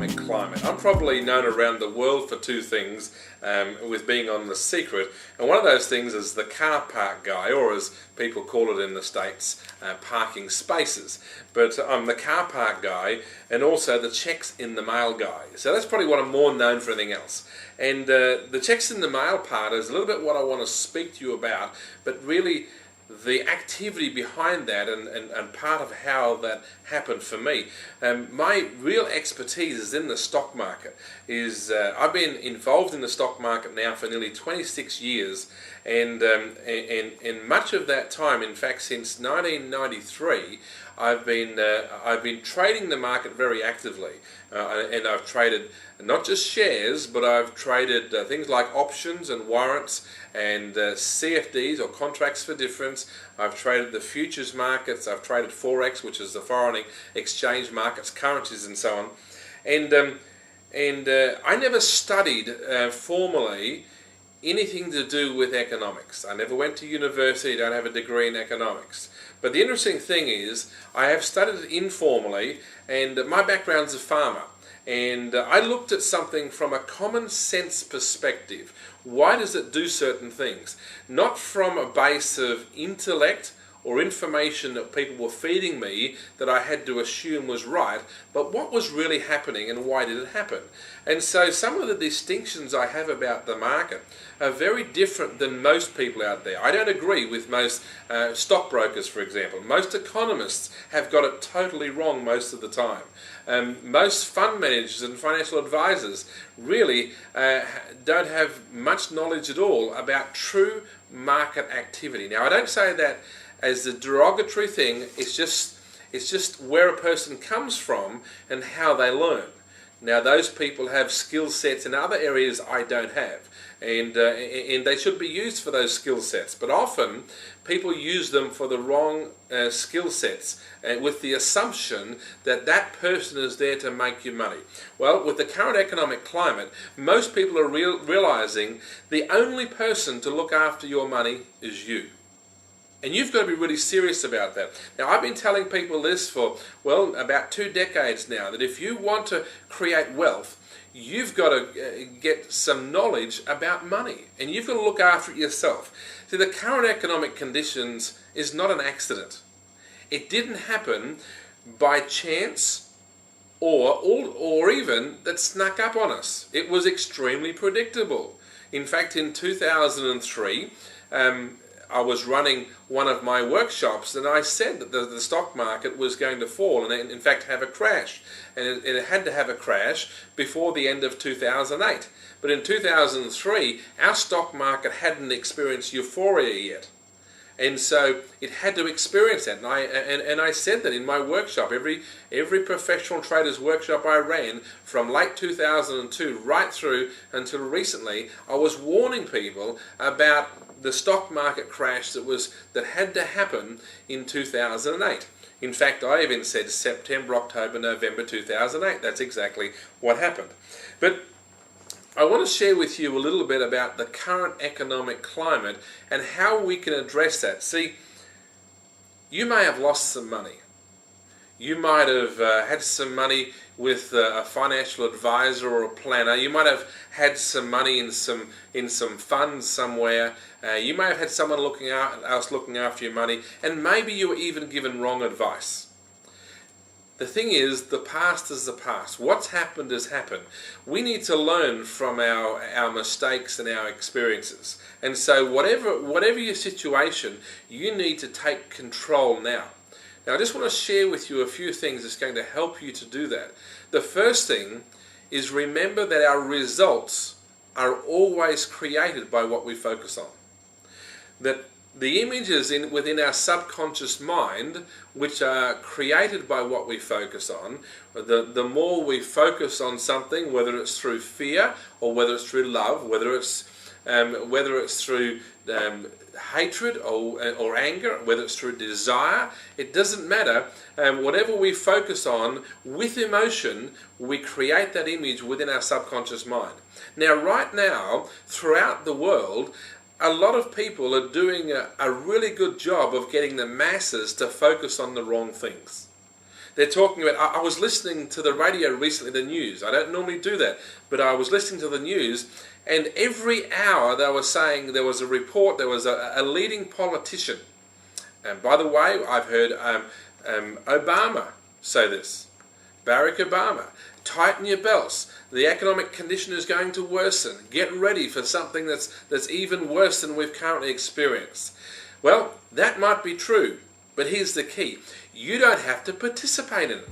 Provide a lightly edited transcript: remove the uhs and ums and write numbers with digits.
economic climate. I'm probably known around the world for two things, with being on The Secret, and one of those things is the car park guy, or as people call it in the States, parking spaces. But I'm the car park guy and also the checks in the mail guy. So that's probably what I'm more known for anything else. And the checks in the mail part is a little bit what I want to speak to you about, but really the activity behind that and part of how that happened for me. My real expertise is in the stock market. I've been involved in the stock market now for nearly 26 years, and much of that time, in fact since 1993, I've been trading the market very actively, and I've traded not just shares, but I've traded things like options and warrants and CFDs, or contracts for difference. I've traded the futures markets. I've traded Forex, which is the foreign exchange markets, currencies, and so on. And I never studied formally anything to do with economics. I never went to university. Don't have a degree in economics. But the interesting thing is, I have studied it informally, and my background's a farmer. And I looked at something from a common sense perspective. Why does it do certain things? Not from a base of intellect or information that people were feeding me that I had to assume was right, but what was really happening and why did it happen? And so some of the distinctions I have about the market are very different than most people out there. I don't agree with most stockbrokers, for example. Most economists have got it totally wrong most of the time. Most fund managers and financial advisors really don't have much knowledge at all about true market activity. Now, I don't say that as a derogatory thing. It's just where a person comes from and how they learn. Now, those people have skill sets in other areas I don't have, and they should be used for those skill sets. But often, people use them for the wrong skill sets, with the assumption that that person is there to make you money. Well, with the current economic climate, most people are realizing the only person to look after your money is you. And you've got to be really serious about that. Now, I've been telling people this for, well, about 2 decades now, that if you want to create wealth, you've got to get some knowledge about money, and you've got to look after it yourself. See, the current economic conditions is not an accident. It didn't happen by chance or even that snuck up on us. It was extremely predictable. In fact, in 2003, I was running one of my workshops, and I said that the stock market was going to fall and in fact have a crash. And it had to have a crash before the end of 2008. But in 2003, our stock market hadn't experienced euphoria yet. And so it had to experience that. And I said that in my workshop, every professional trader's workshop I ran from late 2002 right through until recently, I was warning people about the stock market crash that had to happen in 2008. In fact, I even said September, October, November 2008. That's exactly what happened. But I want to share with you a little bit about the current economic climate and how we can address that. See, you may have lost some money. You might have had some money with a financial advisor or a planner. You might have had some money in some funds somewhere. You may have had someone else looking after your money, and maybe you were even given wrong advice. The thing is, the past is the past. What's happened has happened. We need to learn from our mistakes and our experiences. And so whatever your situation, you need to take control now. Now, I just want to share with you a few things that's going to help you to do that. The first thing is, remember that our results are always created by what we focus on. That the images within our subconscious mind, which are created by what we focus on, the more we focus on something, whether it's through fear or whether it's through love, whether it's through hatred or anger, whether it's through desire, it doesn't matter. Whatever we focus on with emotion, we create that image within our subconscious mind. Now, right now, throughout the world, a lot of people are doing a really good job of getting the masses to focus on the wrong things. They're talking about, I was listening to the radio recently, the news. I don't normally do that, but I was listening to the news, and every hour they were saying there was a report, there was a leading politician. And by the way, I've heard Obama say this. Barack Obama, tighten your belts. The economic condition is going to worsen. Get ready for something that's even worse than we've currently experienced. Well, that might be true, but here's the key. You don't have to participate in it.